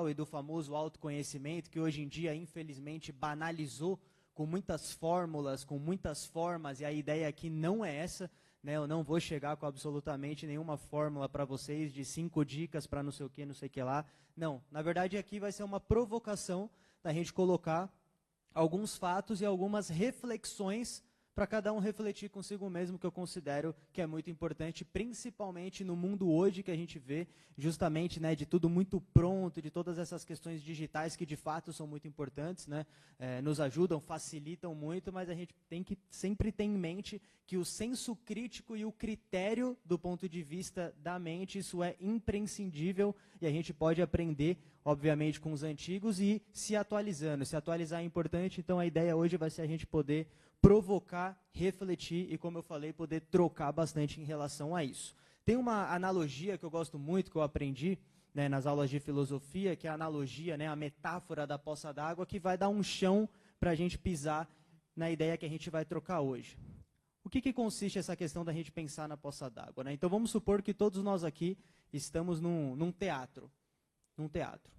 e do famoso autoconhecimento, que hoje em dia, infelizmente, banalizou com muitas fórmulas, com muitas formas, e a ideia aqui não é essa, né? Eu não vou chegar com absolutamente nenhuma fórmula para vocês de 5 dicas para não sei o que lá. Não, na verdade aqui vai ser uma provocação da gente colocar alguns fatos e algumas reflexões para cada um refletir consigo mesmo, que eu considero que é muito importante, principalmente no mundo hoje que a gente vê, justamente, né, de tudo muito pronto, de todas essas questões digitais que de fato são muito importantes, né, nos ajudam, facilitam muito, mas a gente tem que sempre ter em mente que o senso crítico e o critério do ponto de vista da mente, isso é imprescindível e a gente pode aprender, obviamente, com os antigos e se atualizando. Se atualizar é importante, então a ideia hoje vai ser a gente poder provocar, refletir e, como eu falei, poder trocar bastante em relação a isso. Tem uma analogia que eu gosto muito, que eu aprendi, né, nas aulas de filosofia, que é a analogia, né, a metáfora da poça d'água, que vai dar um chão para a gente pisar na ideia que a gente vai trocar hoje. O que consiste essa questão da gente pensar na poça d'água, né? Então vamos supor que todos nós aqui estamos num teatro.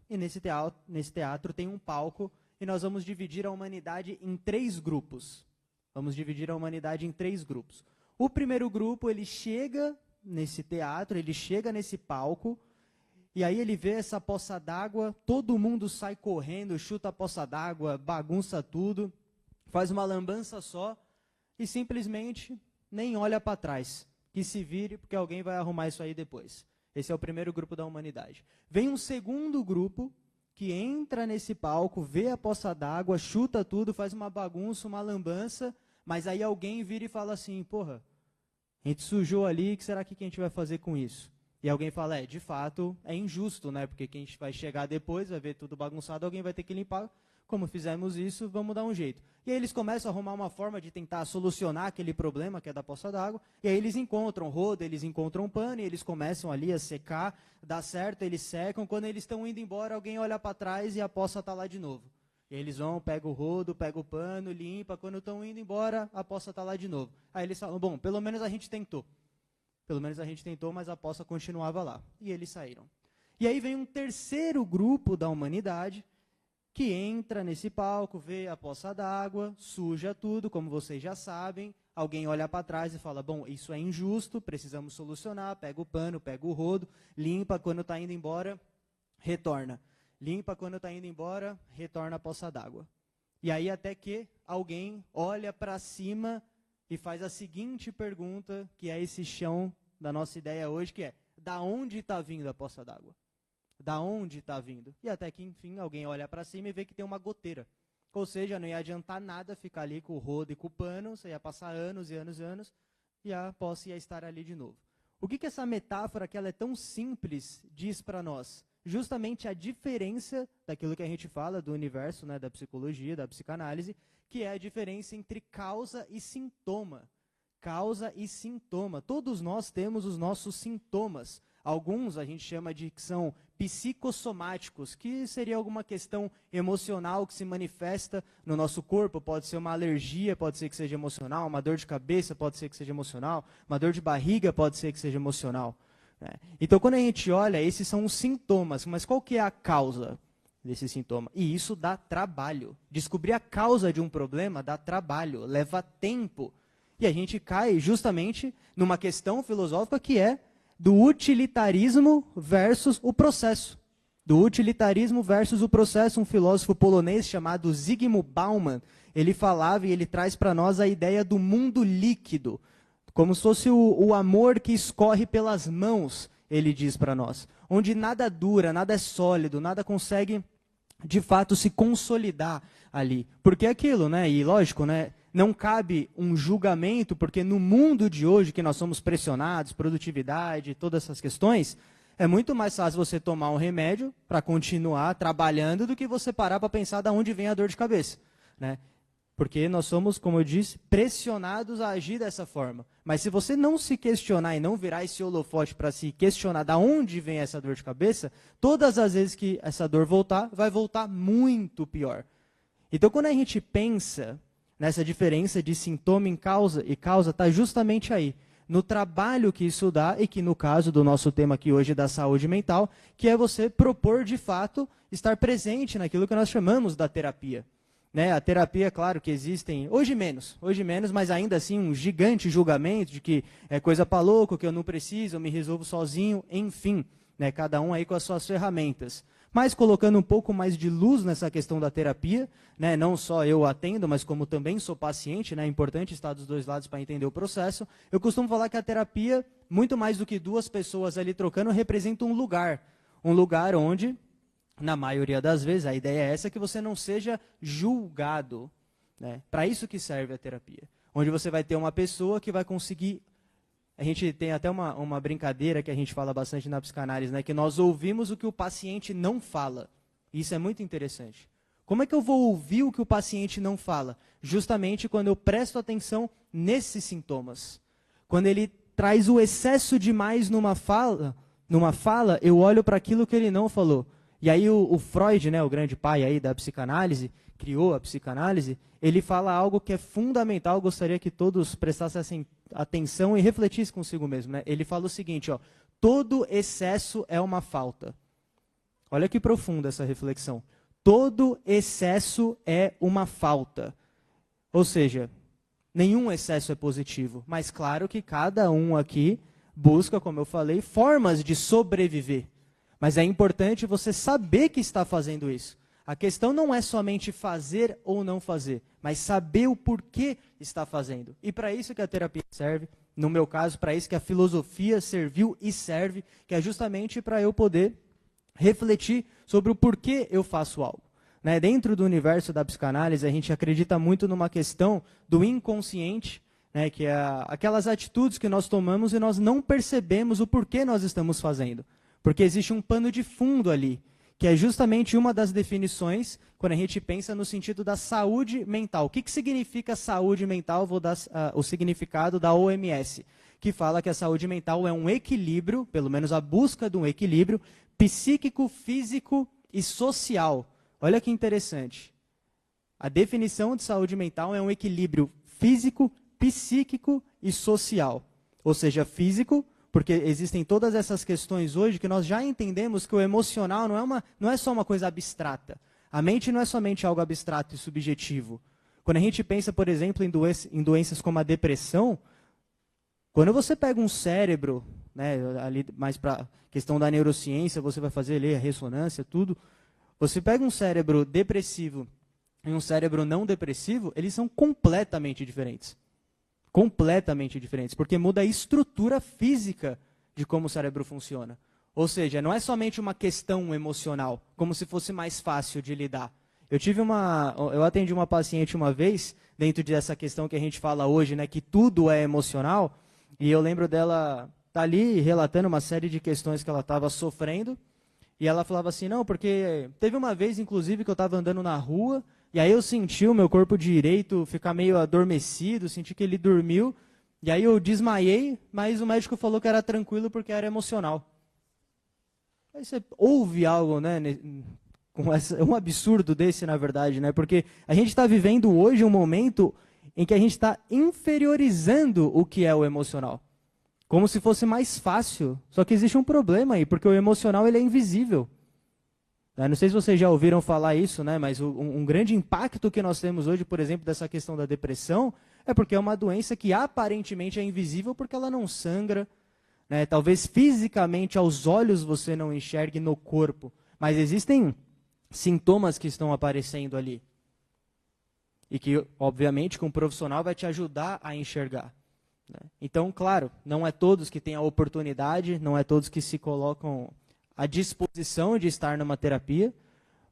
E nesse teatro tem um palco e nós vamos dividir a humanidade em 3 grupos. Vamos dividir a humanidade em 3 grupos. O primeiro grupo, ele chega nesse teatro, ele chega nesse palco, e aí ele vê essa poça d'água, todo mundo sai correndo, chuta a poça d'água, bagunça tudo, faz uma lambança só, e simplesmente nem olha para trás. Que se vire, porque alguém vai arrumar isso aí depois. Esse é o primeiro grupo da humanidade. Vem um segundo grupo, que entra nesse palco, vê a poça d'água, chuta tudo, faz uma bagunça, uma lambança, mas aí alguém vira e fala assim, porra, a gente sujou ali, o que será que a gente vai fazer com isso? E alguém fala, de fato, é injusto, né? Porque quem vai chegar depois, vai ver tudo bagunçado, alguém vai ter que limpar. Como fizemos isso, vamos dar um jeito. E aí eles começam a arrumar uma forma de tentar solucionar aquele problema que é da poça d'água, e aí eles encontram roda, eles encontram pano, e eles começam ali a secar, dá certo, eles secam, quando eles estão indo embora, alguém olha para trás e a poça está lá de novo. E eles vão, pegam o rodo, pegam o pano, limpa, quando estão indo embora, a poça está lá de novo. Aí eles falam, bom, pelo menos a gente tentou. Pelo menos a gente tentou, mas a poça continuava lá. E eles saíram. E aí vem um terceiro grupo da humanidade, que entra nesse palco, vê a poça d'água, suja tudo, como vocês já sabem, alguém olha para trás e fala, bom, isso é injusto, precisamos solucionar, pega o pano, pega o rodo, limpa, quando está indo embora, retorna. Limpa quando está indo embora, retorna a poça d'água. E aí até que alguém olha para cima e faz a seguinte pergunta, que é esse chão da nossa ideia hoje, que é, da onde está vindo a poça d'água? Da onde está vindo? E até que, enfim, alguém olha para cima e vê que tem uma goteira. Ou seja, não ia adiantar nada ficar ali com o rodo e com o pano, você ia passar anos e anos e anos, e a poça ia estar ali de novo. O que essa metáfora, que ela é tão simples, diz para nós? Justamente a diferença daquilo que a gente fala do universo, né, da psicologia, da psicanálise, que é a diferença entre causa e sintoma. Causa e sintoma. Todos nós temos os nossos sintomas. Alguns a gente chama de que são psicossomáticos, que seria alguma questão emocional que se manifesta no nosso corpo. Pode ser uma alergia, pode ser que seja emocional, uma dor de cabeça pode ser que seja emocional, uma dor de barriga pode ser que seja emocional. Então, quando a gente olha, esses são os sintomas, mas qual que é a causa desse sintoma? E isso dá trabalho. Descobrir a causa de um problema dá trabalho, leva tempo. E a gente cai justamente numa questão filosófica que é do utilitarismo versus o processo. Do utilitarismo versus o processo, um filósofo polonês chamado Zygmunt Bauman, ele falava e ele traz para nós a ideia do mundo líquido, como se fosse o amor que escorre pelas mãos, ele diz para nós. Onde nada dura, nada é sólido, nada consegue, de fato, se consolidar ali. Porque é aquilo, né? E lógico, né? Não cabe um julgamento, porque no mundo de hoje, que nós somos pressionados, produtividade, todas essas questões, é muito mais fácil você tomar um remédio para continuar trabalhando do que você parar para pensar de onde vem a dor de cabeça, né? Porque nós somos, como eu disse, pressionados a agir dessa forma. Mas se você não se questionar e não virar esse holofote para se questionar de onde vem essa dor de cabeça, todas as vezes que essa dor voltar, vai voltar muito pior. Então, quando a gente pensa nessa diferença de sintoma e causa está justamente aí. no trabalho que isso dá, e que no caso do nosso tema aqui hoje da saúde mental, que é você propor de fato estar presente naquilo que nós chamamos da terapia. Né? A terapia, claro que existem, hoje menos, mas ainda assim um gigante julgamento de que é coisa para louco, que eu não preciso, eu me resolvo sozinho, enfim, né? Cada um aí com as suas ferramentas. Mas colocando um pouco mais de luz nessa questão da terapia, né? Não só eu atendo, mas como também sou paciente, né? É importante estar dos dois lados para entender o processo. Eu costumo falar que a terapia, muito mais do que duas pessoas ali trocando, representa um lugar onde, na maioria das vezes, a ideia é essa, que você não seja julgado. Né? Para isso que serve a terapia. Onde você vai ter uma pessoa que vai conseguir... A gente tem até uma brincadeira que a gente fala bastante na psicanálise, né? Que nós ouvimos o que o paciente não fala. Isso é muito interessante. Como é que eu vou ouvir o que o paciente não fala? Justamente quando eu presto atenção nesses sintomas. Quando ele traz o excesso demais numa fala, eu olho para aquilo que ele não falou. E aí o Freud, né, o grande pai aí da psicanálise, criou a psicanálise, ele fala algo que é fundamental, gostaria que todos prestassem atenção e refletissem consigo mesmo. Né? Ele fala o seguinte, ó, todo excesso é uma falta. Olha que profunda essa reflexão. Todo excesso é uma falta. Ou seja, nenhum excesso é positivo, mas claro que cada um aqui busca, como eu falei, formas de sobreviver. Mas é importante você saber que está fazendo isso. A questão não é somente fazer ou não fazer, mas saber o porquê está fazendo. E para isso que a terapia serve, no meu caso, para isso que a filosofia serviu e serve, que é justamente para eu poder refletir sobre o porquê eu faço algo. Né? Dentro do universo da psicanálise, a gente acredita muito numa questão do inconsciente, né? Que é aquelas atitudes que nós tomamos e nós não percebemos o porquê nós estamos fazendo. Porque existe um pano de fundo ali, que é justamente uma das definições quando a gente pensa no sentido da saúde mental. O que significa saúde mental? Vou dar o significado da OMS, que fala que a saúde mental é um equilíbrio, pelo menos a busca de um equilíbrio, psíquico, físico e social. Olha que interessante. A definição de saúde mental é um equilíbrio físico, psíquico e social. Ou seja, físico, porque existem todas essas questões hoje que nós já entendemos que o emocional não é só uma coisa abstrata. A mente não é somente algo abstrato e subjetivo. Quando a gente pensa, por exemplo, em doenças como a depressão, quando você pega um cérebro, né, ali mais para a questão da neurociência, você vai fazer ali a ressonância, tudo. Você pega um cérebro depressivo e um cérebro não depressivo, eles são completamente diferentes. Completamente diferentes, porque muda a estrutura física de como o cérebro funciona. Ou seja, não é somente uma questão emocional, como se fosse mais fácil de lidar. Eu atendi uma paciente uma vez, dentro dessa questão que a gente fala hoje, né, que tudo é emocional, e eu lembro dela estar ali relatando uma série de questões que ela estava sofrendo, e ela falava assim, não, porque teve uma vez, inclusive, que eu estava andando na rua, e aí eu senti o meu corpo direito ficar meio adormecido, senti que ele dormiu, e aí eu desmaiei, mas o médico falou que era tranquilo porque era emocional. Aí você ouve algo, né, um absurdo desse, na verdade, né, porque a gente está vivendo hoje um momento em que a gente está inferiorizando o que é o emocional. Como se fosse mais fácil, só que existe um problema aí, porque o emocional ele é invisível. Não sei se vocês já ouviram falar isso, né? Mas um grande impacto que nós temos hoje, por exemplo, dessa questão da depressão, é porque é uma doença que aparentemente é invisível porque ela não sangra. Né? Talvez fisicamente aos olhos você não enxergue no corpo, mas existem sintomas que estão aparecendo ali. E que, obviamente, com um profissional vai te ajudar a enxergar. Né? Então, claro, não é todos que têm a oportunidade, não é todos que se colocam à disposição de estar numa terapia,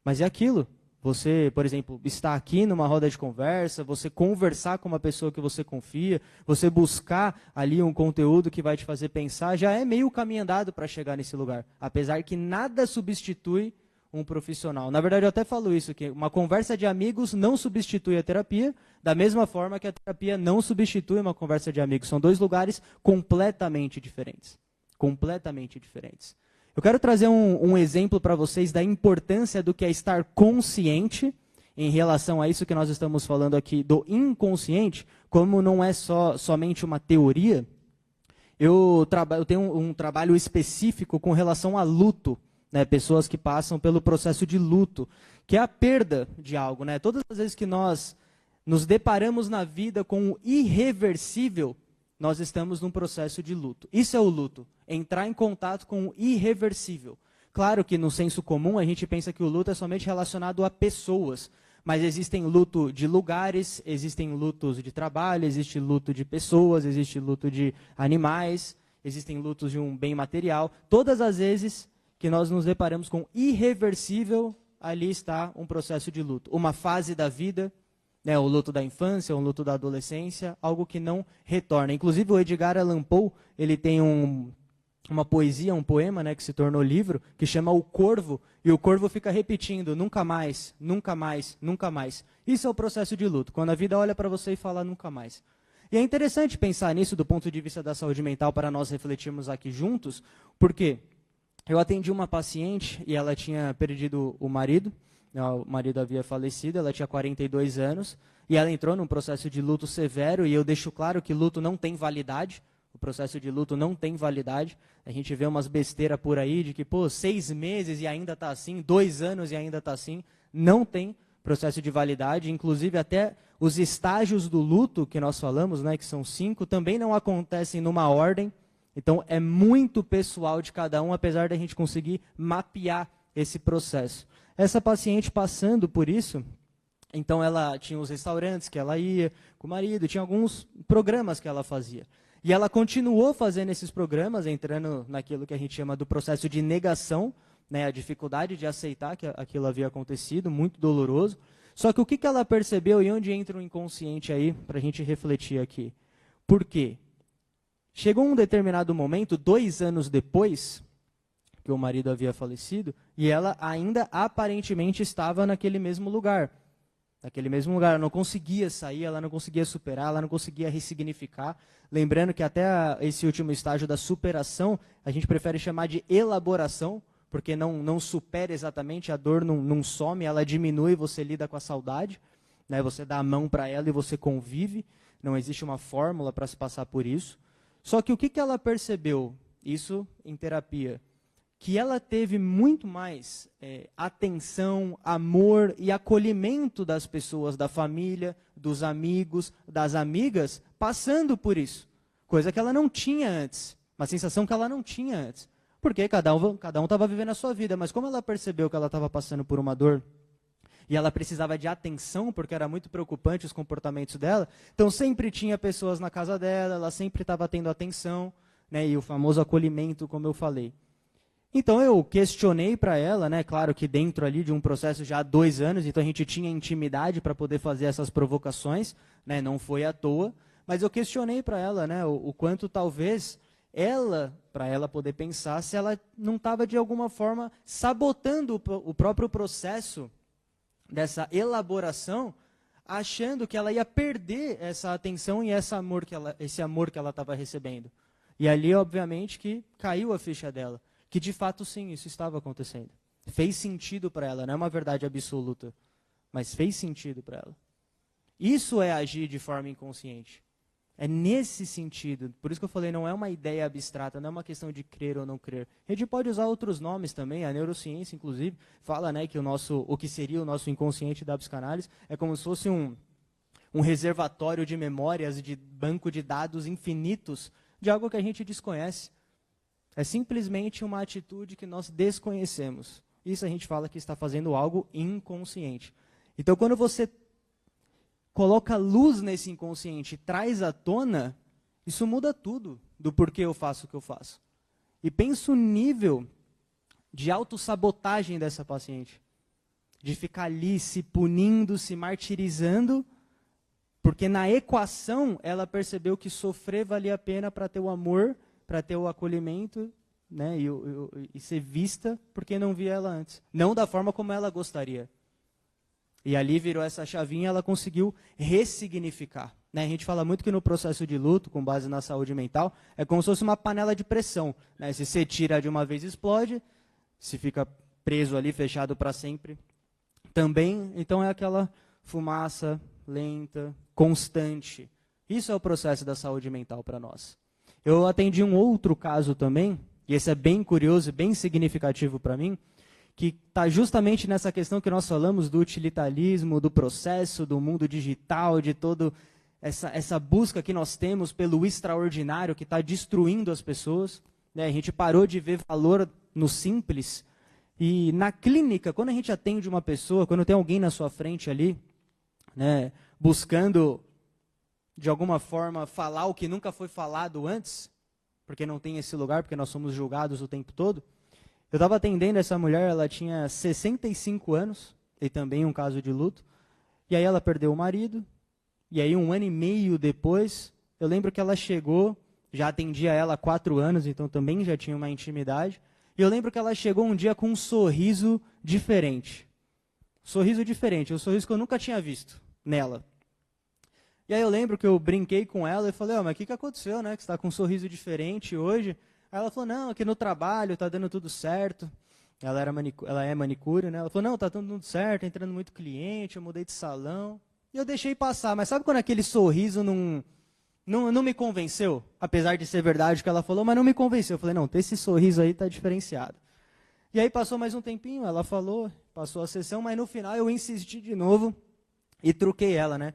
mas é aquilo. Você, por exemplo, está aqui numa roda de conversa, você conversar com uma pessoa que você confia, você buscar ali um conteúdo que vai te fazer pensar, já é meio caminho andado para chegar nesse lugar. Apesar que nada substitui um profissional. Na verdade, eu até falo isso, que uma conversa de amigos não substitui a terapia, da mesma forma que a terapia não substitui uma conversa de amigos. São dois lugares completamente diferentes. Completamente diferentes. Eu quero trazer um exemplo para vocês da importância do que é estar consciente em relação a isso que nós estamos falando aqui do inconsciente, como não é somente uma teoria. Eu tenho um trabalho específico com relação a luto, né? Pessoas que passam pelo processo de luto, que é a perda de algo, né? Todas as vezes que nós nos deparamos na vida com o irreversível, nós estamos num processo de luto. Isso é o luto, entrar em contato com o irreversível. Claro que no senso comum a gente pensa que o luto é somente relacionado a pessoas, mas existem luto de lugares, existem lutos de trabalho, existe luto de pessoas, existe luto de animais, existem lutos de um bem material. Todas as vezes que nós nos deparamos com irreversível, ali está um processo de luto. Uma fase da vida, né, o luto da infância, o luto da adolescência, algo que não retorna. Inclusive o Edgar Allan Poe, ele tem uma poesia, um poema, né, que se tornou livro, que chama O Corvo, e o corvo fica repetindo, nunca mais, nunca mais, nunca mais. Isso é o processo de luto, quando a vida olha para você e fala nunca mais. E é interessante pensar nisso do ponto de vista da saúde mental para nós refletirmos aqui juntos, porque eu atendi uma paciente e ela tinha perdido o marido havia falecido, ela tinha 42 anos, e ela entrou num processo de luto severo, e eu deixo claro que luto não tem validade, o processo de luto não tem validade. A gente vê umas besteiras por aí de que, 6 meses e ainda está assim, 2 anos e ainda está assim. Não tem processo de validade. Inclusive, até os estágios do luto que nós falamos, né, que são 5, também não acontecem numa ordem. Então, é muito pessoal de cada um, apesar da gente conseguir mapear esse processo. Essa paciente passando por isso, então ela tinha os restaurantes que ela ia com o marido, tinha alguns programas que ela fazia. E ela continuou fazendo esses programas, entrando naquilo que a gente chama do processo de negação, né, a dificuldade de aceitar que aquilo havia acontecido, muito doloroso. Só que o que ela percebeu e onde entra o inconsciente aí, para a gente refletir aqui? Por quê? Chegou um determinado momento, 2 anos depois que o marido havia falecido, e ela ainda aparentemente estava naquele mesmo lugar. Ela não conseguia sair, ela não conseguia superar, ela não conseguia ressignificar. Lembrando que até esse último estágio da superação, a gente prefere chamar de elaboração, porque não supera exatamente, a dor não some, ela diminui, você lida com a saudade, né? Você dá a mão para ela e você convive, não existe uma fórmula para se passar por isso. Só que o que ela percebeu, isso em terapia, que ela teve muito mais atenção, amor e acolhimento das pessoas, da família, dos amigos, das amigas, passando por isso. Coisa que ela não tinha antes, uma sensação que ela não tinha antes. Porque cada um estava vivendo a sua vida, mas como ela percebeu que ela estava passando por uma dor, e ela precisava de atenção, porque era muito preocupante os comportamentos dela, então sempre tinha pessoas na casa dela, ela sempre estava tendo atenção, né, e o famoso acolhimento, como eu falei. Então eu questionei para ela, né, claro que dentro ali de um processo já há 2 anos, então a gente tinha intimidade para poder fazer essas provocações, né, não foi à toa, mas eu questionei para ela, né, o quanto talvez para ela poder pensar se ela não estava de alguma forma sabotando o próprio processo dessa elaboração, achando que ela ia perder essa atenção e esse amor que ela estava recebendo. E ali, obviamente, que caiu a ficha dela. Que de fato, sim, isso estava acontecendo. Fez sentido para ela, não é uma verdade absoluta, mas fez sentido para ela. Isso é agir de forma inconsciente. É nesse sentido, por isso que eu falei, não é uma ideia abstrata, não é uma questão de crer ou não crer. A gente pode usar outros nomes também, a neurociência, inclusive, fala, né, que o que seria o nosso inconsciente da psicanálise é como se fosse um reservatório de memórias, de banco de dados infinitos, de algo que a gente desconhece. É simplesmente uma atitude que nós desconhecemos. Isso a gente fala que está fazendo algo inconsciente. Então, quando você coloca luz nesse inconsciente, traz à tona, isso muda tudo do porquê eu faço o que eu faço. E pensa o nível de autossabotagem dessa paciente. De ficar ali se punindo, se martirizando, porque na equação ela percebeu que sofrer valia a pena para ter o amor, para ter o acolhimento, né, e ser vista, porque não via ela antes. Não da forma como ela gostaria. E ali virou essa chavinha, ela conseguiu ressignificar. Né? A gente fala muito que no processo de luto, com base na saúde mental, é como se fosse uma panela de pressão. Né? Se você tira de uma vez, explode. Se fica preso ali, fechado para sempre, também. Então é aquela fumaça lenta, constante. Isso é o processo da saúde mental para nós. Eu atendi um outro caso também, e esse é bem curioso e bem significativo para mim, que está justamente nessa questão que nós falamos do utilitarismo, do processo, do mundo digital, de toda essa busca que nós temos pelo extraordinário que está destruindo as pessoas. Né? A gente parou de ver valor no simples. E na clínica, quando a gente atende uma pessoa, quando tem alguém na sua frente ali, né, buscando, de alguma forma, falar o que nunca foi falado antes, porque não tem esse lugar, porque nós somos julgados o tempo todo. Eu estava atendendo essa mulher, ela tinha 65 anos, e também um caso de luto, e aí ela perdeu o marido, e aí 1 ano e meio depois, eu lembro que ela chegou, já atendia ela há 4 anos, então também já tinha uma intimidade, e eu lembro que ela chegou um dia com um sorriso diferente. Sorriso diferente, um sorriso que eu nunca tinha visto nela. E aí eu lembro que eu brinquei com ela e falei, mas o que aconteceu, né? Que você está com um sorriso diferente hoje? Aí ela falou, não, aqui no trabalho está dando tudo certo. Ela é manicure, né? Ela falou, não, está tudo certo, entrando muito cliente, eu mudei de salão. E eu deixei passar, mas sabe quando aquele sorriso não me convenceu? Apesar de ser verdade o que ela falou, mas não me convenceu. Eu falei, não, esse sorriso aí está diferenciado. E aí passou mais um tempinho, ela falou, passou a sessão, mas no final eu insisti de novo e truquei ela, né?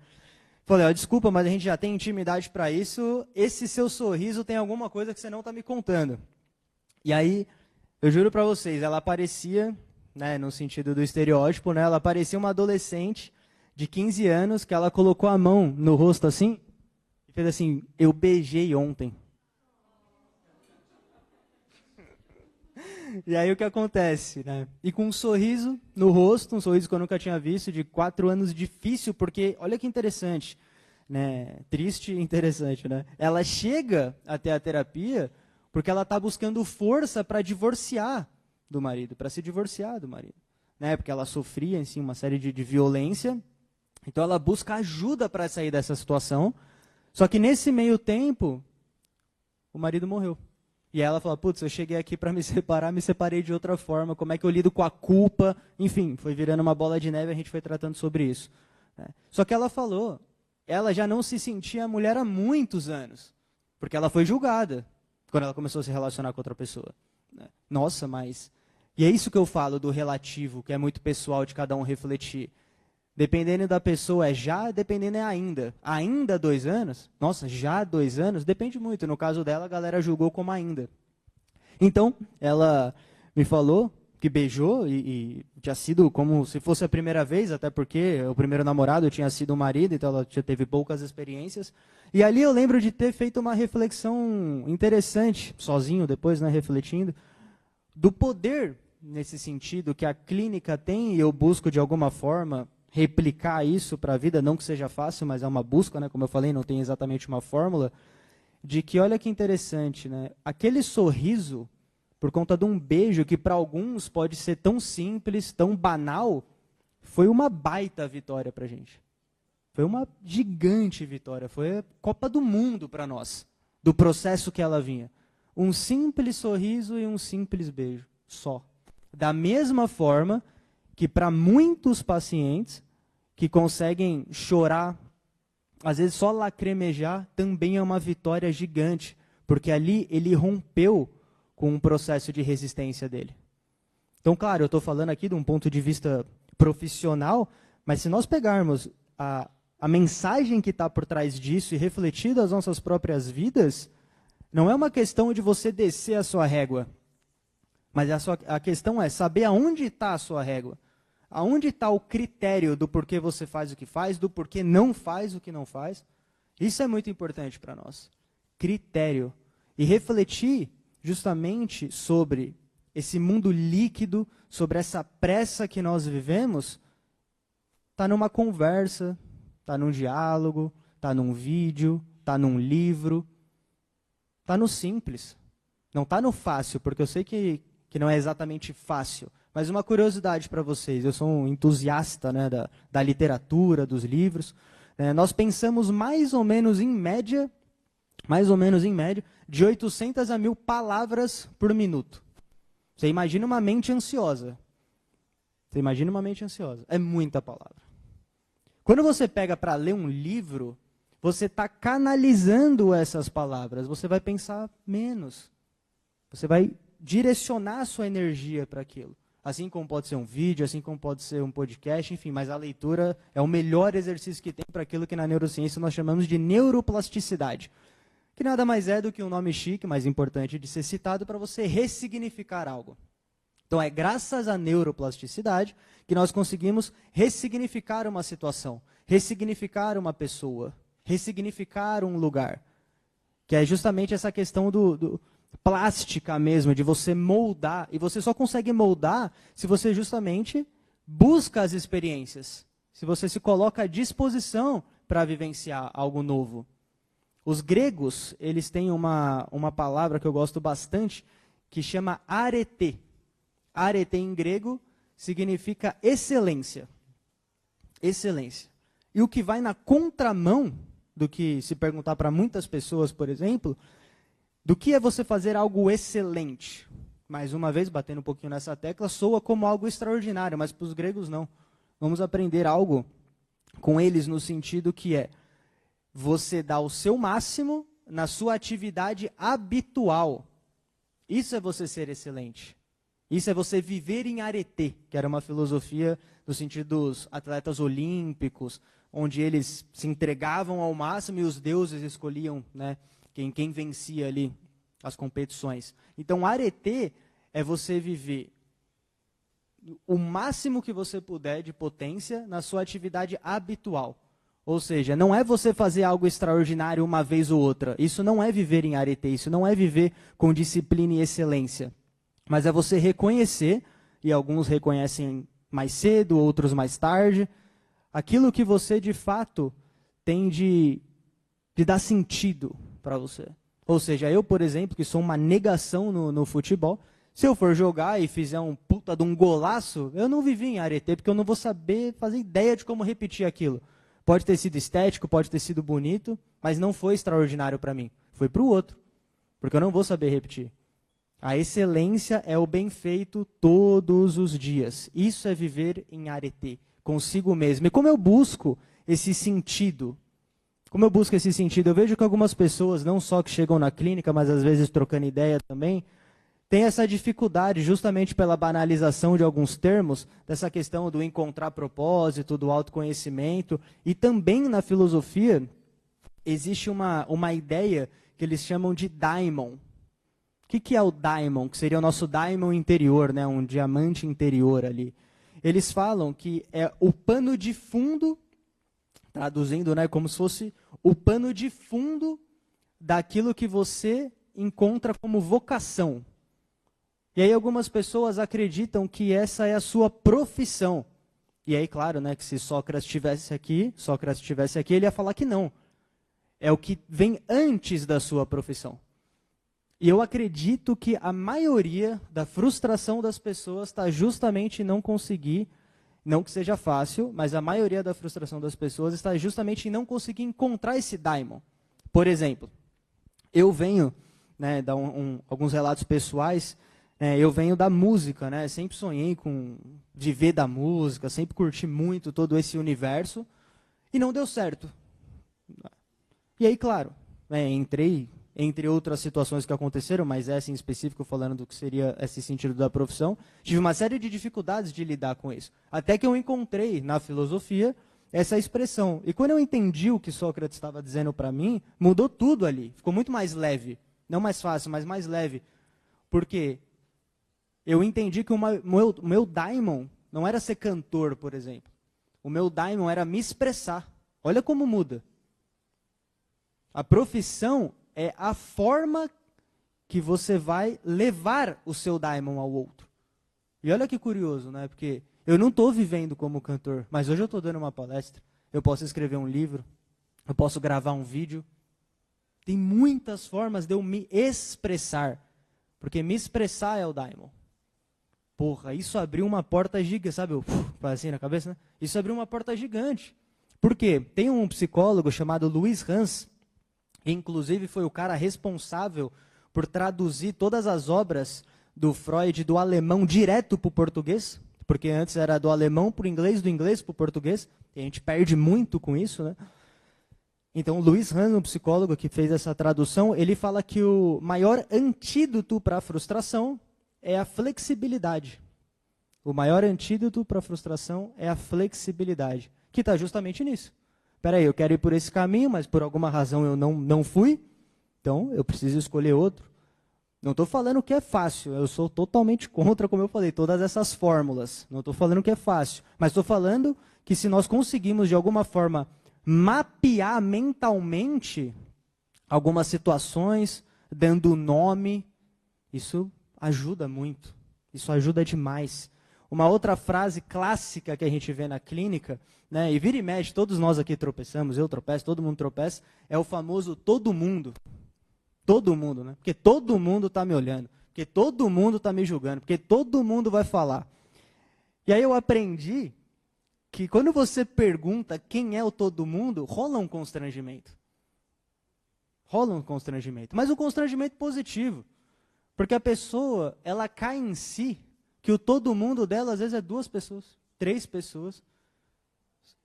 Falei, desculpa, mas a gente já tem intimidade para isso, esse seu sorriso tem alguma coisa que você não está me contando. E aí, eu juro para vocês, ela parecia, né, no sentido do estereótipo, né, ela parecia uma adolescente de 15 anos que ela colocou a mão no rosto assim e fez assim, eu beijei ontem. E aí o que acontece, né? E com um sorriso no rosto, um sorriso que eu nunca tinha visto, de 4 anos, difícil, porque, olha que interessante, né? Triste e interessante, né? Ela chega até a terapia porque ela está buscando força para divorciar do marido, para se divorciar do marido. Né? Porque ela sofria, em si, uma série de violência, então ela busca ajuda para sair dessa situação, só que nesse meio tempo, o marido morreu. E ela fala, putz, eu cheguei aqui para me separar, me separei de outra forma, como é que eu lido com a culpa? Enfim, foi virando uma bola de neve e a gente foi tratando sobre isso. Né? Só que ela falou, ela já não se sentia mulher há muitos anos, porque ela foi julgada quando ela começou a se relacionar com outra pessoa. Né? Nossa, mas... E é isso que eu falo do relativo, que é muito pessoal de cada um refletir. Dependendo da pessoa é já, dependendo é ainda. Ainda 2 anos? Nossa, já 2 anos? Depende muito. No caso dela, a galera julgou como ainda. Então, ela me falou que beijou e tinha sido como se fosse a primeira vez, até porque o primeiro namorado tinha sido o marido, então ela já teve poucas experiências. E ali eu lembro de ter feito uma reflexão interessante, sozinho depois, né, refletindo, do poder, nesse sentido, que a clínica tem, e eu busco de alguma forma replicar isso para a vida, não que seja fácil, mas é uma busca, né? Como eu falei, não tem exatamente uma fórmula, de que, olha que interessante, né? Aquele sorriso, por conta de um beijo que para alguns pode ser tão simples, tão banal, foi uma baita vitória para a gente. Foi uma gigante vitória, foi a Copa do Mundo para nós, do processo que ela vinha. Um simples sorriso e um simples beijo, só. Da mesma forma que para muitos pacientes que conseguem chorar, às vezes só lacrimejar, também é uma vitória gigante, porque ali ele rompeu com um processo de resistência dele. Então, claro, eu estou falando aqui de um ponto de vista profissional, mas se nós pegarmos a mensagem que está por trás disso e refletir das nossas próprias vidas, não é uma questão de você descer a sua régua, mas a questão é saber aonde está a sua régua. Aonde está o critério do porquê você faz o que faz, do porquê não faz o que não faz? Isso é muito importante para nós. Critério. E refletir justamente sobre esse mundo líquido, sobre essa pressa que nós vivemos, está numa conversa, está num diálogo, está num vídeo, está num livro, está no simples. Não está no fácil, porque eu sei que não é exatamente fácil. Mas uma curiosidade para vocês, eu sou um entusiasta, né, da literatura, dos livros. Nós pensamos mais ou menos em média, de 800 a 1.000 palavras por minuto. Você imagina uma mente ansiosa. É muita palavra. Quando você pega para ler um livro, você está canalizando essas palavras, você vai pensar menos. Você vai direcionar a sua energia para aquilo. Assim como pode ser um vídeo, assim como pode ser um podcast, enfim, mas a leitura é o melhor exercício que tem para aquilo que na neurociência nós chamamos de neuroplasticidade. Que nada mais é do que um nome chique, mas importante de ser citado, para você ressignificar algo. Então, é graças à neuroplasticidade que nós conseguimos ressignificar uma situação, ressignificar uma pessoa, ressignificar um lugar. Que é justamente essa questão do plástica mesmo, de você moldar. E você só consegue moldar se você justamente busca as experiências. Se você se coloca à disposição para vivenciar algo novo. Os gregos, eles têm uma palavra que eu gosto bastante, que chama arete. Arete em grego significa excelência. Excelência. E o que vai na contramão do que se perguntar para muitas pessoas, por exemplo, do que é você fazer algo excelente. Mais uma vez, batendo um pouquinho nessa tecla, soa como algo extraordinário, mas para os gregos não. Vamos aprender algo com eles no sentido que é você dar o seu máximo na sua atividade habitual. Isso é você ser excelente. Isso é você viver em arete, que era uma filosofia no sentido dos atletas olímpicos, onde eles se entregavam ao máximo e os deuses escolhiam, né, quem vencia ali as competições. Então, arete é você viver o máximo que você puder de potência na sua atividade habitual. Ou seja, não é você fazer algo extraordinário uma vez ou outra. Isso não é viver em arete, isso não é viver com disciplina e excelência. Mas é você reconhecer, e alguns reconhecem mais cedo, outros mais tarde, aquilo que você de fato tem de dar sentido para você. Ou seja, eu, por exemplo, que sou uma negação no futebol, se eu for jogar e fizer um puta de um golaço, eu não vivi em arete, porque eu não vou saber fazer ideia de como repetir aquilo. Pode ter sido estético, pode ter sido bonito, mas não foi extraordinário para mim. Foi para o outro, porque eu não vou saber repetir. A excelência é o bem feito todos os dias. Isso é viver em arete, consigo mesmo. E como eu busco esse sentido? Como eu busco esse sentido? Eu vejo que algumas pessoas, não só que chegam na clínica, mas às vezes trocando ideia também, têm essa dificuldade justamente pela banalização de alguns termos, dessa questão do encontrar propósito, do autoconhecimento. E também na filosofia existe uma ideia que eles chamam de daimon. O que é o daimon? Que seria o nosso daimon interior, né? Um diamante interior ali. Eles falam que é o pano de fundo, traduzindo, né, como se fosse o pano de fundo daquilo que você encontra como vocação. E aí algumas pessoas acreditam que essa é a sua profissão. E aí, claro, né, que se Sócrates estivesse aqui, ele ia falar que não. É o que vem antes da sua profissão. E eu acredito que a maioria da frustração das pessoas está justamente em não conseguir, não que seja fácil, mas a maioria da frustração das pessoas está justamente em não conseguir encontrar esse daimon. Por exemplo, eu venho, né, dar alguns relatos pessoais, eu venho da música, né, sempre sonhei com viver da música, sempre curti muito todo esse universo, e não deu certo. E aí, claro, entrei, entre outras situações que aconteceram, mas essa em específico, falando do que seria esse sentido da profissão, tive uma série de dificuldades de lidar com isso. Até que eu encontrei na filosofia essa expressão. E quando eu entendi o que Sócrates estava dizendo para mim, mudou tudo ali. Ficou muito mais leve. Não mais fácil, mas mais leve. Porque eu entendi que o meu daimon não era ser cantor, por exemplo. O meu daimon era me expressar. Olha como muda. A profissão é a forma que você vai levar o seu daimon ao outro. E olha que curioso, né? Porque eu não estou vivendo como cantor, mas hoje eu estou dando uma palestra, eu posso escrever um livro, eu posso gravar um vídeo. Tem muitas formas de eu me expressar, porque me expressar é o daimon. Porra, isso abriu uma porta gigante, sabe? Assim na cabeça, né? Isso abriu uma porta gigante. Por quê? Tem um psicólogo chamado Louis Hans, inclusive foi o cara responsável por traduzir todas as obras do Freud do alemão direto para o português, porque antes era do alemão para o inglês, do inglês para o português, e a gente perde muito com isso, né? Então, Lewis Hahn, um psicólogo que fez essa tradução, ele fala que o maior antídoto para a frustração é a flexibilidade. O maior antídoto para a frustração é a flexibilidade, que está justamente nisso. Espera aí, eu quero ir por esse caminho, mas por alguma razão eu não fui, então eu preciso escolher outro. Não estou falando que é fácil, eu sou totalmente contra, como eu falei, todas essas fórmulas. Não estou falando que é fácil, mas estou falando que se nós conseguimos, de alguma forma, mapear mentalmente algumas situações, dando nome, isso ajuda muito, isso ajuda demais. Uma outra frase clássica que a gente vê na clínica, né, e vira e mexe, todos nós aqui tropeçamos, eu tropeço, todo mundo tropeça, é o famoso todo mundo. Todo mundo, né? Porque todo mundo está me olhando, porque todo mundo está me julgando, porque todo mundo vai falar. E aí eu aprendi que quando você pergunta quem é o todo mundo, rola um constrangimento. Rola um constrangimento, mas um constrangimento positivo. Porque a pessoa, ela cai em si, que o todo mundo dela às vezes é 2 pessoas, 3 pessoas.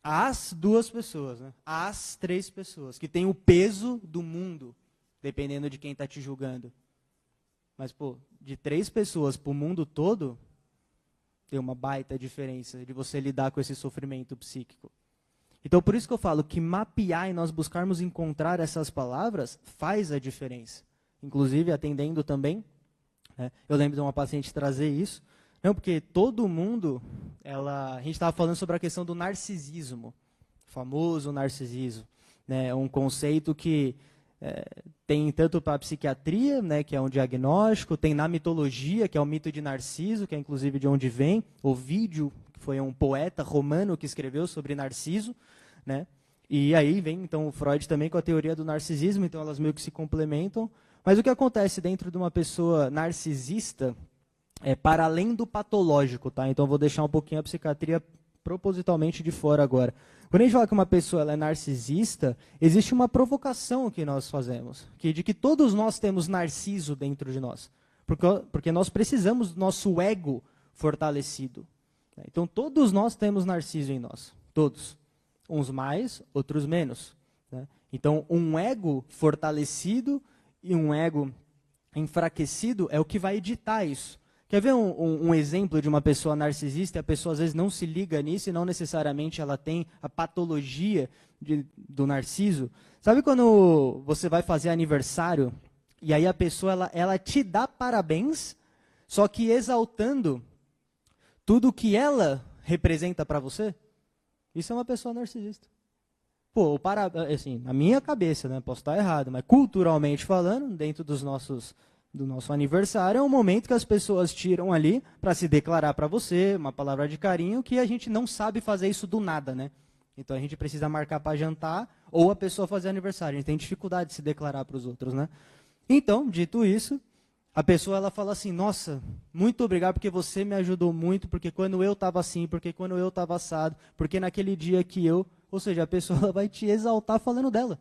As 2 pessoas, né? As 3 pessoas, que tem o peso do mundo, dependendo de quem está te julgando. Mas, pô, de 3 pessoas para o mundo todo, tem uma baita diferença de você lidar com esse sofrimento psíquico. Então, por isso que eu falo que mapear e nós buscarmos encontrar essas palavras faz a diferença. Inclusive, atendendo também, né, eu lembro de uma paciente trazer isso, não, porque todo mundo, a gente estava falando sobre a questão do narcisismo, o famoso narcisismo, né, um conceito que tem tanto para a psiquiatria, né, que é um diagnóstico, tem na mitologia, que é o mito de Narciso, que é inclusive de onde vem, Ovídio, que foi um poeta romano que escreveu sobre Narciso, né, e aí vem então o Freud também com a teoria do narcisismo, então elas meio que se complementam, mas o que acontece dentro de uma pessoa narcisista é para além do patológico, tá? Então eu vou deixar um pouquinho a psiquiatria propositalmente de fora agora. Quando a gente fala que uma pessoa ela é narcisista, existe uma provocação que nós fazemos, de que todos nós temos narciso dentro de nós, porque nós precisamos do nosso ego fortalecido. Então todos nós temos narciso em nós, todos. Uns mais, outros menos. Né? Então um ego fortalecido e um ego enfraquecido é o que vai editar isso. Quer ver um exemplo de uma pessoa narcisista? A pessoa às vezes não se liga nisso e não necessariamente ela tem a patologia do narciso. Sabe quando você vai fazer aniversário e aí a pessoa ela te dá parabéns, só que exaltando tudo que ela representa para você? Isso é uma pessoa narcisista. Pô, assim, na minha cabeça, né, posso estar errado, mas culturalmente falando, dentro do nosso aniversário, é um momento que as pessoas tiram ali para se declarar para você, uma palavra de carinho, que a gente não sabe fazer isso do nada, né? Então a gente precisa marcar para jantar ou a pessoa fazer aniversário. A gente tem dificuldade de se declarar para os outros, né? Então, dito isso, a pessoa ela fala assim, nossa, muito obrigado porque você me ajudou muito, porque quando eu estava assim, porque quando eu estava assado, porque naquele dia que eu... Ou seja, a pessoa ela vai te exaltar falando dela.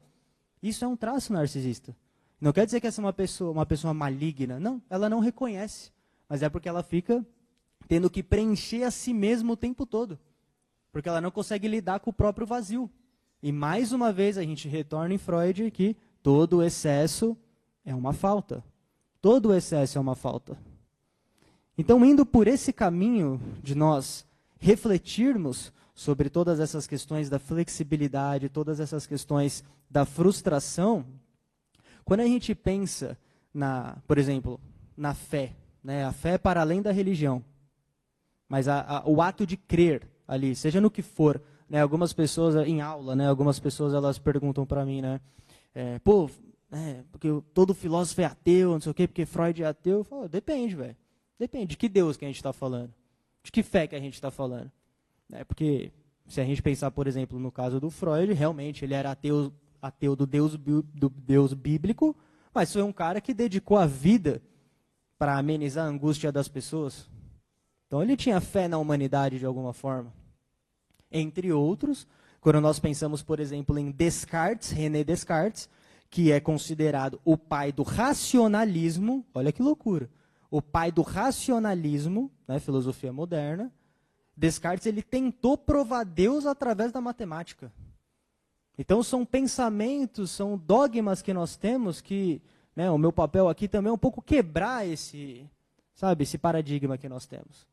Isso é um traço narcisista. Não quer dizer que essa é uma pessoa maligna. Não, ela não reconhece. Mas é porque ela fica tendo que preencher a si mesma o tempo todo. Porque ela não consegue lidar com o próprio vazio. E mais uma vez a gente retorna em Freud que todo excesso é uma falta. Todo excesso é uma falta. Então, indo por esse caminho de nós refletirmos sobre todas essas questões da flexibilidade, todas essas questões da frustração, quando a gente pensa, por exemplo, na fé, né, a fé para além da religião, mas o ato de crer ali, seja no que for, né, algumas pessoas em aula, né, algumas pessoas elas perguntam para mim, né, porque todo filósofo é ateu, não sei o quê, porque Freud é ateu. Eu falo, depende, velho. Depende de que Deus que a gente está falando, de que fé que a gente está falando. Porque se a gente pensar, por exemplo, no caso do Freud, realmente ele era ateu do Deus bíblico, mas foi um cara que dedicou a vida para amenizar a angústia das pessoas. Então ele tinha fé na humanidade de alguma forma. Entre outros, quando nós pensamos, por exemplo, em Descartes, René Descartes, que é considerado o pai do racionalismo, olha que loucura, o pai do racionalismo, né, filosofia moderna, Descartes ele tentou provar Deus através da matemática. Então são pensamentos, são dogmas que nós temos que, né, o meu papel aqui também é um pouco quebrar esse paradigma que nós temos.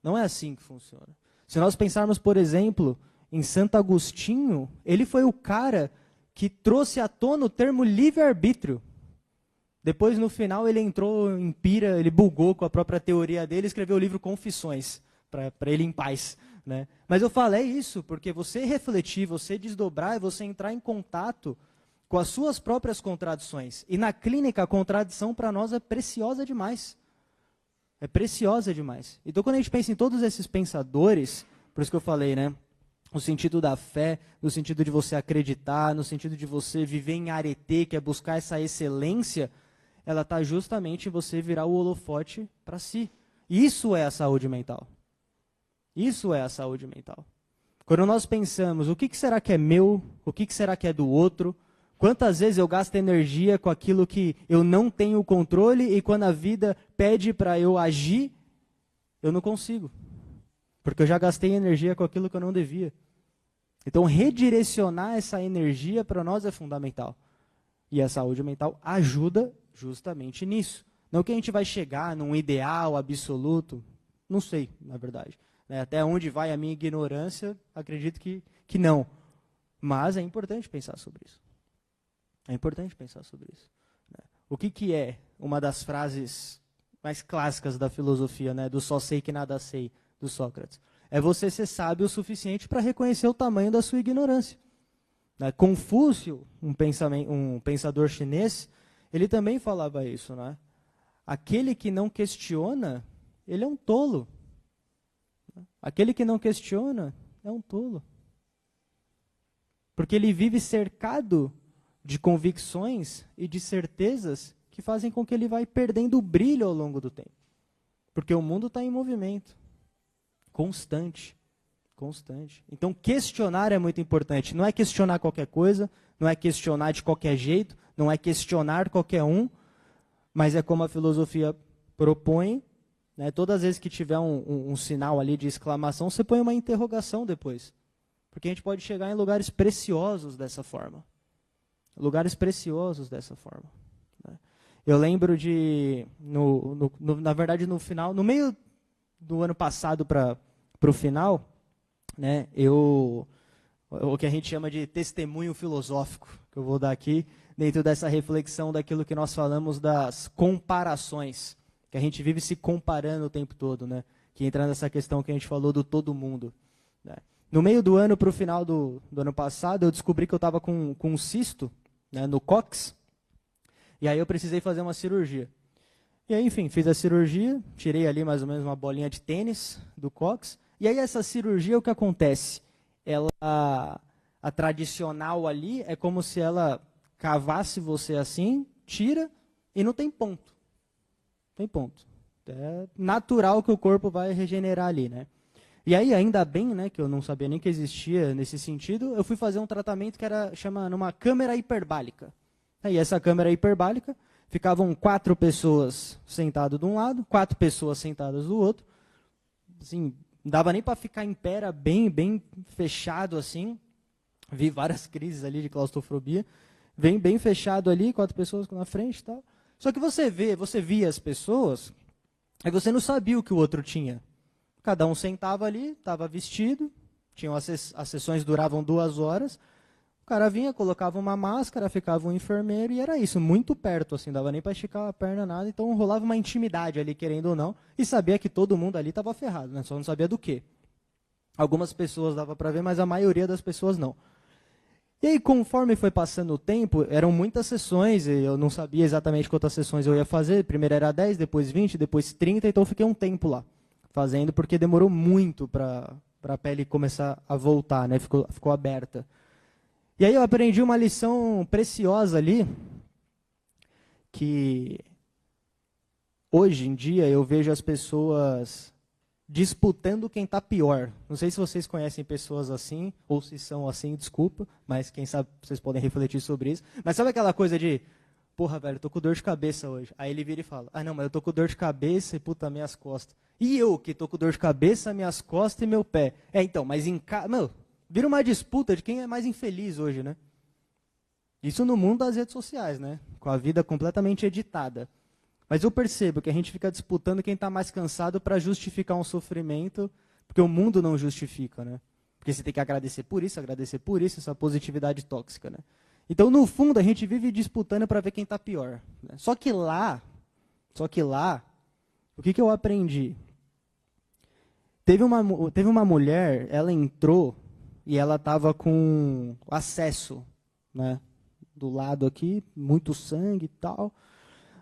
Não é assim que funciona. Se nós pensarmos, por exemplo, em Santo Agostinho, ele foi o cara que trouxe à tona o termo livre-arbítrio. Depois, no final, ele entrou em pira, ele bugou com a própria teoria dele e escreveu o livro Confissões, para ele em paz. Né? Mas eu falei isso porque você refletir, você desdobrar, é você entrar em contato com as suas próprias contradições. E na clínica, a contradição para nós é preciosa demais. É preciosa demais. Então, quando a gente pensa em todos esses pensadores, por isso que eu falei, né? No sentido da fé, no sentido de você acreditar, no sentido de você viver em arete, que é buscar essa excelência, ela está justamente em você virar o holofote para si. Isso é a saúde mental. Isso é a saúde mental. Quando nós pensamos, o que será que é meu? O que será que é do outro? Quantas vezes eu gasto energia com aquilo que eu não tenho controle e quando a vida pede para eu agir, eu não consigo. Porque eu já gastei energia com aquilo que eu não devia. Então, redirecionar essa energia para nós é fundamental. E a saúde mental ajuda justamente nisso. Não que a gente vai chegar num ideal absoluto, não sei, na verdade. Até onde vai a minha ignorância, acredito que não. Mas é importante pensar sobre isso. É importante pensar sobre isso. O que é uma das frases mais clássicas da filosofia, né, do só sei que nada sei, do Sócrates? É você ser sábio o suficiente para reconhecer o tamanho da sua ignorância. Confúcio, um pensador chinês, ele também falava isso. Né? Aquele que não questiona, ele é um tolo. Aquele que não questiona é um tolo. Porque ele vive cercado de convicções e de certezas que fazem com que ele vai perdendo o brilho ao longo do tempo. Porque o mundo está em movimento. Constante. Constante. Então, questionar é muito importante. Não é questionar qualquer coisa, não é questionar de qualquer jeito, não é questionar qualquer um, mas é como a filosofia propõe. Né, todas as vezes que tiver um sinal ali de exclamação, você põe uma interrogação depois. Porque a gente pode chegar em lugares preciosos dessa forma. Lugares preciosos dessa forma. Né? Eu lembro de, na verdade, no final, no meio do ano passado para o final, né, o que a gente chama de testemunho filosófico, que eu vou dar aqui, dentro dessa reflexão daquilo que nós falamos das comparações, que a gente vive se comparando o tempo todo, né? Que entra nessa questão que a gente falou do todo mundo. Né? No meio do ano, para o final do ano passado, eu descobri que eu estava com um cisto, né, no cóccix, e aí eu precisei fazer uma cirurgia. E aí, enfim, fiz a cirurgia, tirei ali mais ou menos uma bolinha de tênis do cóccix, e aí essa cirurgia, o que acontece? A tradicional ali é como se ela cavasse você assim, tira e não tem ponto. Tem ponto. É natural que o corpo vai regenerar ali, né? E aí, ainda bem, né, que eu não sabia nem que existia nesse sentido, eu fui fazer um tratamento que chama numa câmera hiperbálica. E essa câmera hiperbálica, ficavam 4 pessoas sentadas de um lado, 4 pessoas sentadas do outro. Assim, não dava nem para ficar em pé, era bem fechado assim. Vi várias crises ali de claustrofobia. Bem fechado ali, 4 pessoas na frente e tal. Só que você via as pessoas, aí você não sabia o que o outro tinha. Cada um sentava ali, estava vestido, as sessões duravam 2 horas, o cara vinha, colocava uma máscara, ficava um enfermeiro e era isso, muito perto, assim, dava nem para esticar a perna, nada, então rolava uma intimidade ali, querendo ou não, e sabia que todo mundo ali estava ferrado, né? Só não sabia do quê. Algumas pessoas dava para ver, mas a maioria das pessoas não. E aí, conforme foi passando o tempo, eram muitas sessões, e eu não sabia exatamente quantas sessões eu ia fazer. Primeiro era 10, depois 20, depois 30, então eu fiquei um tempo lá fazendo, porque demorou muito para a pele começar a voltar, né? Ficou aberta. E aí eu aprendi uma lição preciosa ali, que hoje em dia eu vejo as pessoas disputando quem está pior. Não sei se vocês conhecem pessoas assim, ou se são assim, desculpa, mas quem sabe vocês podem refletir sobre isso. Mas sabe aquela coisa de, porra, velho, eu tô com dor de cabeça hoje. Aí ele vira e fala, não, mas eu tô com dor de cabeça e, puta, minhas costas. E eu, que tô com dor de cabeça, minhas costas e meu pé. Então, mas Vira uma disputa de quem é mais infeliz hoje, né? Isso no mundo das redes sociais, né? Com a vida completamente editada. Mas eu percebo que a gente fica disputando quem está mais cansado para justificar um sofrimento, porque o mundo não justifica, né? Porque você tem que agradecer por isso, essa positividade tóxica, né? Então, no fundo, a gente vive disputando para ver quem está pior, né? Só que lá, o que eu aprendi? Teve uma mulher, ela entrou e ela estava com acesso, né? Do lado aqui, muito sangue e tal.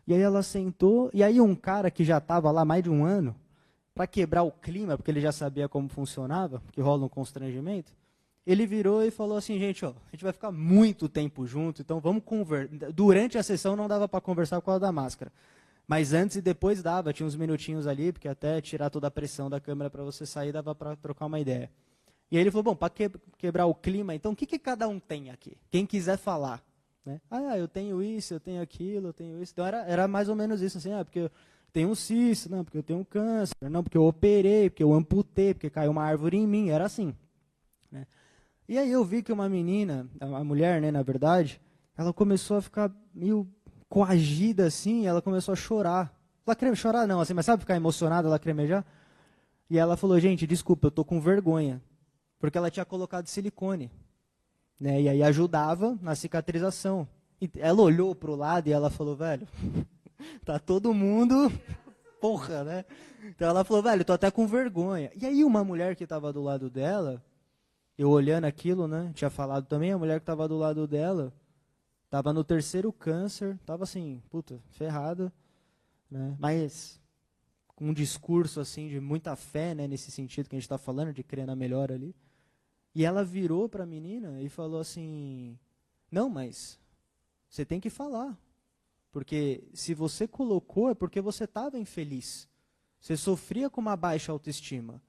E aí ela sentou, e aí um cara que já estava lá mais de um ano, para quebrar o clima, porque ele já sabia como funcionava, que rola um constrangimento, ele virou e falou assim, gente, ó, a gente vai ficar muito tempo junto, então vamos conversar. Durante a sessão não dava para conversar por causa da máscara. Mas antes e depois dava, tinha uns minutinhos ali, porque até tirar toda a pressão da câmera para você sair, dava para trocar uma ideia. E aí ele falou, bom, para quebrar o clima, então o que cada um tem aqui? Quem quiser falar. Né? Eu tenho isso, eu tenho aquilo, eu tenho isso. Então era mais ou menos isso, assim, porque eu tenho um cisto, não, porque eu tenho um câncer, não, porque eu operei, porque eu amputei, porque caiu uma árvore em mim, era assim. Né? E aí eu vi que uma menina, a mulher, né, na verdade, ela começou a ficar meio coagida, assim, ela começou a chorar. Chorar não, assim, mas sabe ficar emocionada, lacrimejar? E ela falou, gente, desculpa, eu tô com vergonha. Porque ela tinha colocado silicone. Né, e aí ajudava na cicatrização. E ela olhou para o lado e ela falou, velho, tá todo mundo, porra, né? Então ela falou, velho, tô até com vergonha. E aí uma mulher que estava do lado dela, eu olhando aquilo, né, tinha falado também, a mulher que estava do lado dela, estava no 3º câncer, estava assim, puta, ferrada, né? Mas com um discurso assim de muita fé, né, nesse sentido que a gente está falando, de crer na melhora ali. E ela virou para a menina e falou assim, não, mas você tem que falar. Porque se você colocou é porque você estava infeliz. Você sofria com uma baixa autoestima.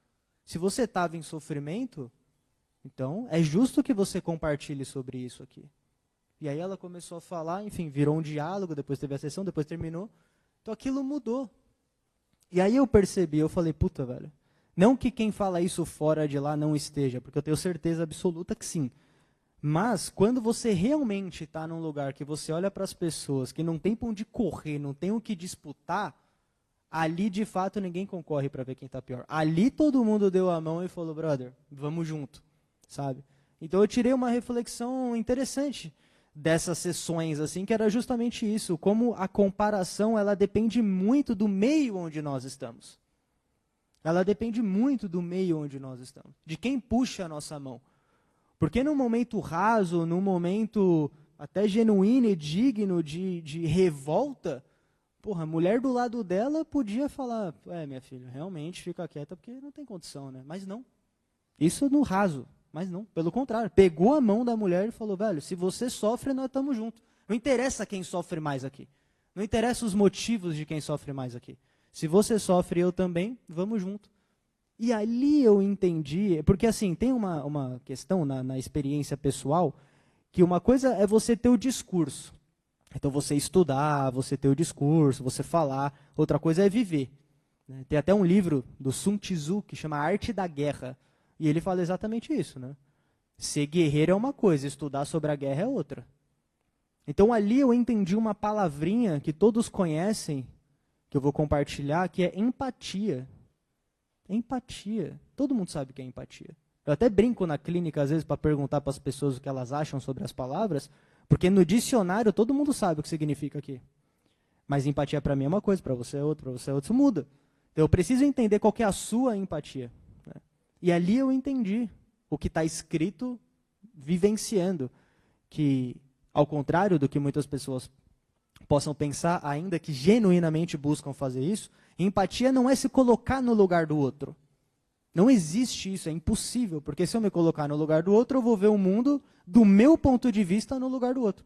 Se você estava em sofrimento, então é justo que você compartilhe sobre isso aqui. E aí ela começou a falar, enfim, virou um diálogo, depois teve a sessão, depois terminou. Então aquilo mudou. E aí eu percebi, eu falei, puta, velho. Não que quem fala isso fora de lá não esteja, porque eu tenho certeza absoluta que sim. Mas quando você realmente está num lugar que você olha para as pessoas que não tem para onde correr, não tem o que disputar, ali de fato ninguém concorre para ver quem está pior. Ali todo mundo deu a mão e falou, brother, vamos junto, sabe? Então eu tirei uma reflexão interessante dessas sessões, assim, que era justamente isso, como a comparação ela depende muito do meio onde nós estamos. Ela depende muito do meio onde nós estamos, de quem puxa a nossa mão. Porque num momento raso, num momento até genuíno e digno de revolta, porra, a mulher do lado dela podia falar, minha filha, realmente fica quieta porque não tem condição, né? Mas não. Isso no raso, mas não. Pelo contrário, pegou a mão da mulher e falou, velho, se você sofre, nós estamos juntos. Não interessa quem sofre mais aqui. Não interessa os motivos de quem sofre mais aqui. Se você sofre, eu também, vamos junto. E ali eu entendi, porque assim, tem uma questão na experiência pessoal, que uma coisa é você ter o discurso. Então você estudar, você ter o discurso, você falar. Outra coisa é viver. Né? Tem até um livro do Sun Tzu que chama Arte da Guerra. E ele fala exatamente isso. Né? Ser guerreiro é uma coisa, estudar sobre a guerra é outra. Então ali eu entendi uma palavrinha que todos conhecem, que eu vou compartilhar, que é empatia. Empatia. Todo mundo sabe o que é empatia. Eu até brinco na clínica, às vezes, para perguntar para as pessoas o que elas acham sobre as palavras, porque no dicionário todo mundo sabe o que significa aqui. Mas empatia para mim é uma coisa, para você é outra, isso muda. Então eu preciso entender qual que é a sua empatia. Né? E ali eu entendi o que está escrito, vivenciando, que, ao contrário do que muitas pessoas possam pensar, ainda que genuinamente buscam fazer isso, empatia não é se colocar no lugar do outro. Não existe isso, é impossível, porque se eu me colocar no lugar do outro, eu vou ver o mundo do meu ponto de vista no lugar do outro.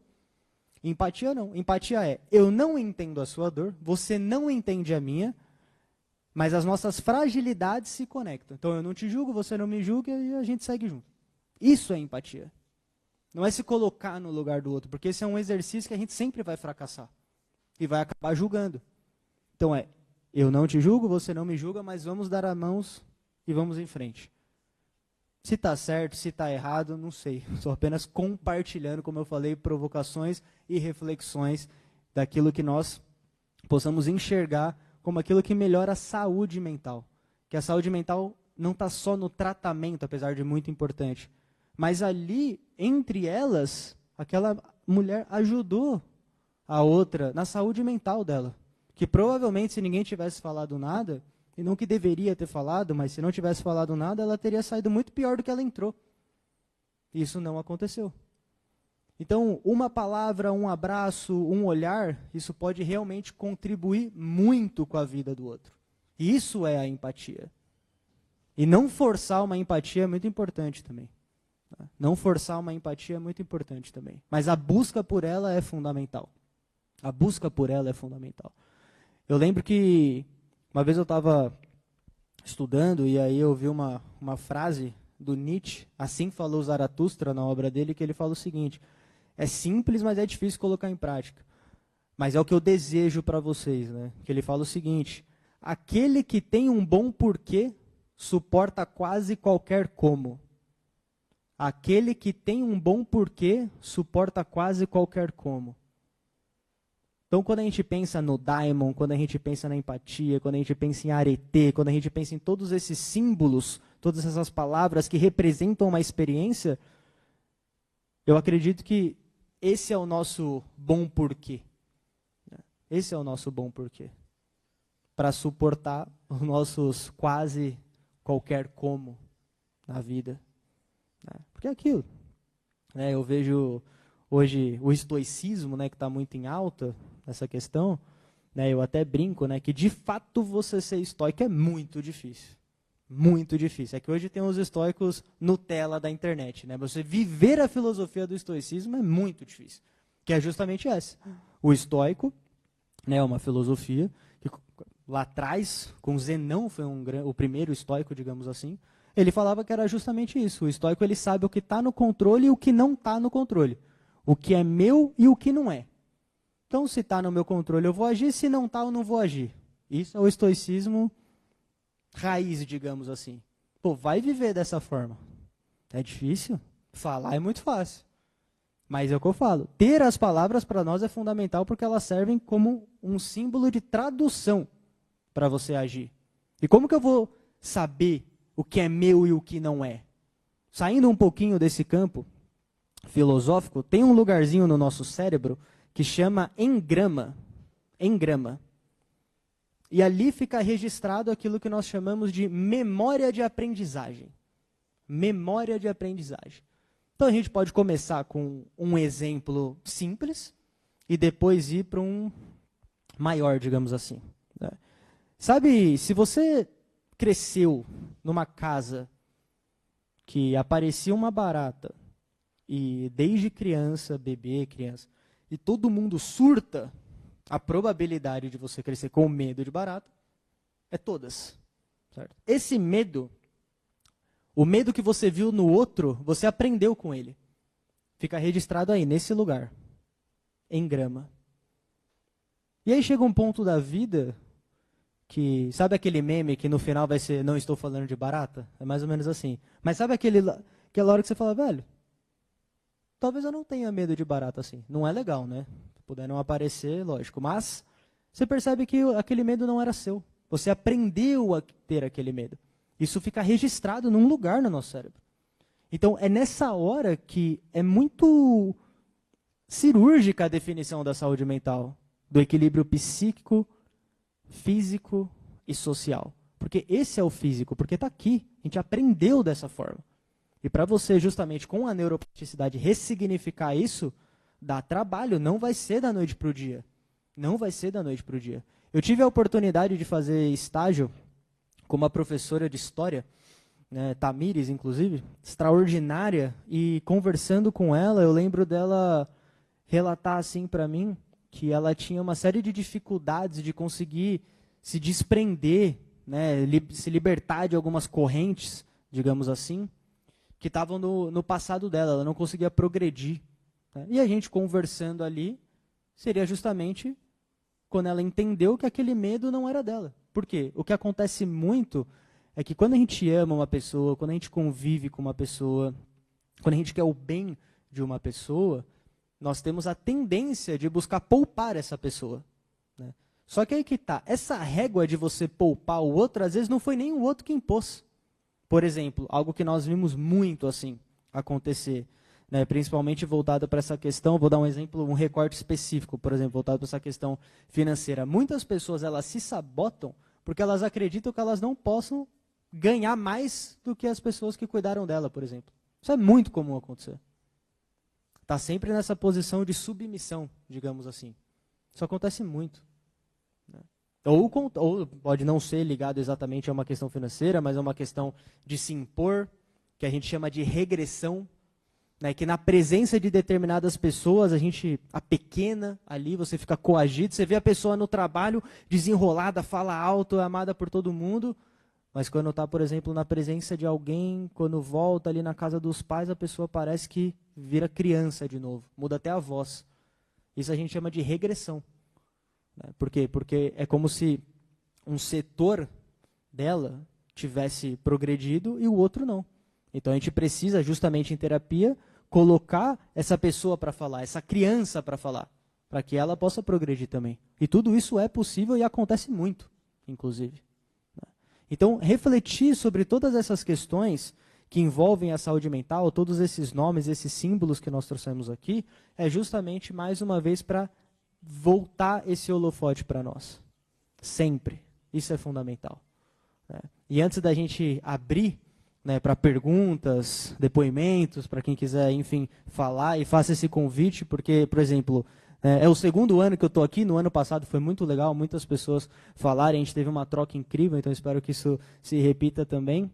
Empatia não. Empatia é, eu não entendo a sua dor, você não entende a minha, mas as nossas fragilidades se conectam. Então eu não te julgo, você não me julga e a gente segue junto. Isso é empatia. Não é se colocar no lugar do outro, porque esse é um exercício que a gente sempre vai fracassar e vai acabar julgando. Então eu não te julgo, você não me julga, mas vamos dar as mãos e vamos em frente. Se está certo, se está errado, não sei. Estou apenas compartilhando, como eu falei, provocações e reflexões daquilo que nós possamos enxergar como aquilo que melhora a saúde mental. Que a saúde mental não está só no tratamento, apesar de muito importante. Mas ali, entre elas, aquela mulher ajudou a outra na saúde mental dela. Que provavelmente, se ninguém tivesse falado nada, e não que deveria ter falado, mas se não tivesse falado nada, ela teria saído muito pior do que ela entrou. Isso não aconteceu. Então, uma palavra, um abraço, um olhar, isso pode realmente contribuir muito com a vida do outro. Isso é a empatia. E não forçar uma empatia é muito importante também. Tá? Não forçar uma empatia é muito importante também. Mas a busca por ela é fundamental. A busca por ela é fundamental. Eu lembro que uma vez eu estava estudando e aí eu ouvi uma frase do Nietzsche, assim falou Zaratustra na obra dele, que ele fala o seguinte: é simples, mas é difícil colocar em prática. Mas é o que eu desejo para vocês, né? Que ele fala o seguinte: aquele que tem um bom porquê suporta quase qualquer como. Aquele que tem um bom porquê suporta quase qualquer como. Então, quando a gente pensa no daimon, quando a gente pensa na empatia, quando a gente pensa em arete, quando a gente pensa em todos esses símbolos, todas essas palavras que representam uma experiência, eu acredito que esse é o nosso bom porquê. Esse é o nosso bom porquê. Para suportar os nossos quase qualquer como na vida. Porque é aquilo. Eu vejo hoje o estoicismo, que está muito em alta nessa questão. Eu até brinco, que de fato você ser estoico é muito difícil. Muito difícil. É que hoje tem os estoicos Nutella da internet. Você viver a filosofia do estoicismo é muito difícil. Que é justamente essa. O estoico é uma filosofia que lá atrás, com Zenão, foi o primeiro estoico, digamos assim, ele falava que era justamente isso. O estoico ele sabe o que está no controle e o que não está no controle. O que é meu e o que não é. Então, se está no meu controle, eu vou agir. Se não está, eu não vou agir. Isso é o estoicismo raiz, digamos assim. Pô, vai viver dessa forma. É difícil? Falar é muito fácil. Mas é o que eu falo. Ter as palavras para nós é fundamental porque elas servem como um símbolo de tradução para você agir. E como que eu vou saber o que é meu e o que não é? Saindo um pouquinho desse campo filosófico, tem um lugarzinho no nosso cérebro que chama engrama. Engrama. E ali fica registrado aquilo que nós chamamos de memória de aprendizagem. Memória de aprendizagem. Então a gente pode começar com um exemplo simples e depois ir para um maior, digamos assim. Sabe, se você cresceu numa casa que aparecia uma barata e desde criança, bebê, criança, e todo mundo surta, a probabilidade de você crescer com medo de barata é todas. Certo? Esse medo, o medo que você viu no outro, você aprendeu com ele. Fica registrado aí, nesse lugar, em grama. E aí chega um ponto da vida que, sabe aquele meme que no final vai ser, não estou falando de barata? É mais ou menos assim. Mas sabe aquela hora que você fala, velho, talvez eu não tenha medo de barata assim. Não é legal, né? Se puder não aparecer, lógico. Mas você percebe que aquele medo não era seu. Você aprendeu a ter aquele medo. Isso fica registrado num lugar no nosso cérebro. Então, é nessa hora que é muito cirúrgica a definição da saúde mental, do equilíbrio psíquico, físico e social. Porque esse é o físico, porque está aqui. A gente aprendeu dessa forma. E para você, justamente com a neuroplasticidade, ressignificar isso, dá trabalho, não vai ser da noite para o dia. Não vai ser da noite para o dia. Eu tive a oportunidade de fazer estágio com uma professora de história, Tamires, inclusive, extraordinária, e conversando com ela, eu lembro dela relatar assim para mim que ela tinha uma série de dificuldades de conseguir se desprender, se libertar de algumas correntes, digamos assim, que estavam no passado dela, ela não conseguia progredir. E a gente conversando ali, seria justamente quando ela entendeu que aquele medo não era dela. Por quê? O que acontece muito é que quando a gente ama uma pessoa, quando a gente convive com uma pessoa, quando a gente quer o bem de uma pessoa, nós temos a tendência de buscar poupar essa pessoa, né? Só que aí que tá, essa régua de você poupar o outro, às vezes não foi nem o outro que impôs. Por exemplo, algo que nós vimos muito assim acontecer, né, principalmente voltado para essa questão, vou dar um exemplo, um recorte específico, por exemplo, voltado para essa questão financeira. Muitas pessoas, elas se sabotam porque elas acreditam que elas não possam ganhar mais do que as pessoas que cuidaram dela, por exemplo. Isso é muito comum acontecer. Está sempre nessa posição de submissão, digamos assim. Isso acontece muito. Né? Ou pode não ser ligado exatamente a uma questão financeira, mas a uma questão de se impor, que a gente chama de regressão, né? Que na presença de determinadas pessoas, a pequena ali, você fica coagido, você vê a pessoa no trabalho desenrolada, fala alto, é amada por todo mundo, mas quando está, por exemplo, na presença de alguém, quando volta ali na casa dos pais, a pessoa parece que vira criança de novo, muda até a voz. Isso a gente chama de regressão. Né? Por quê? Porque é como se um setor dela tivesse progredido e o outro não. Então a gente precisa, justamente em terapia, colocar essa pessoa para falar, essa criança para falar, para que ela possa progredir também. E tudo isso é possível e acontece muito, inclusive. Então, refletir sobre todas essas questões que envolvem a saúde mental, todos esses nomes, esses símbolos que nós trouxemos aqui, é justamente, mais uma vez, para voltar esse holofote para nós. Sempre. Isso é fundamental. Né? E antes da gente abrir, né, para perguntas, depoimentos, para quem quiser, enfim, falar, e faça esse convite, porque, por exemplo, é o segundo ano que eu estou aqui. No ano passado foi muito legal, muitas pessoas falarem, a gente teve uma troca incrível, então espero que isso se repita também.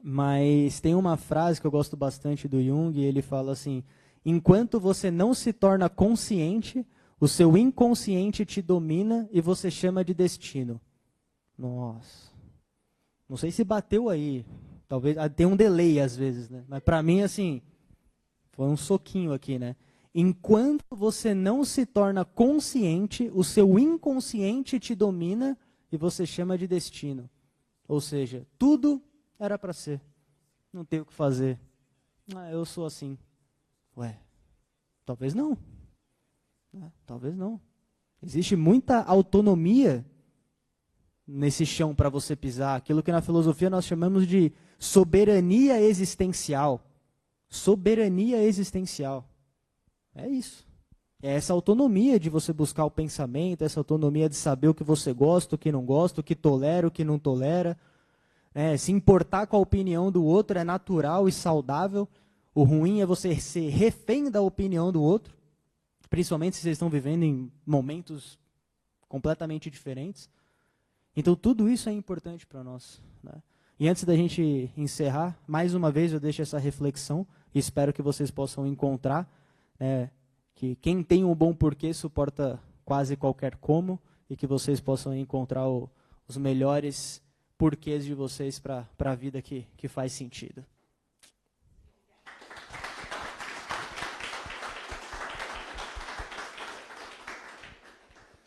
Mas tem uma frase que eu gosto bastante do Jung, e ele fala assim: enquanto você não se torna consciente, o seu inconsciente te domina e você chama de destino. Nossa, não sei se bateu aí, talvez tem um delay às vezes, né? Mas para mim, assim, foi um soquinho aqui, né? Enquanto você não se torna consciente, o seu inconsciente te domina e você chama de destino. Ou seja, tudo era para ser. Não tem o que fazer. Ah, eu sou assim. Ué, talvez não. Talvez não. Existe muita autonomia nesse chão para você pisar. Aquilo que na filosofia nós chamamos de soberania existencial. Soberania existencial. É isso. É essa autonomia de você buscar o pensamento, essa autonomia de saber o que você gosta, o que não gosta, o que tolera, o que não tolera. Se importar com a opinião do outro é natural e saudável. O ruim é você ser refém da opinião do outro, principalmente se vocês estão vivendo em momentos completamente diferentes. Então, tudo isso é importante para nós. Né? E antes da gente encerrar, mais uma vez eu deixo essa reflexão e espero que vocês possam encontrar que quem tem um bom porquê suporta quase qualquer como, e que vocês possam encontrar os melhores porquês de vocês para a vida que faz sentido.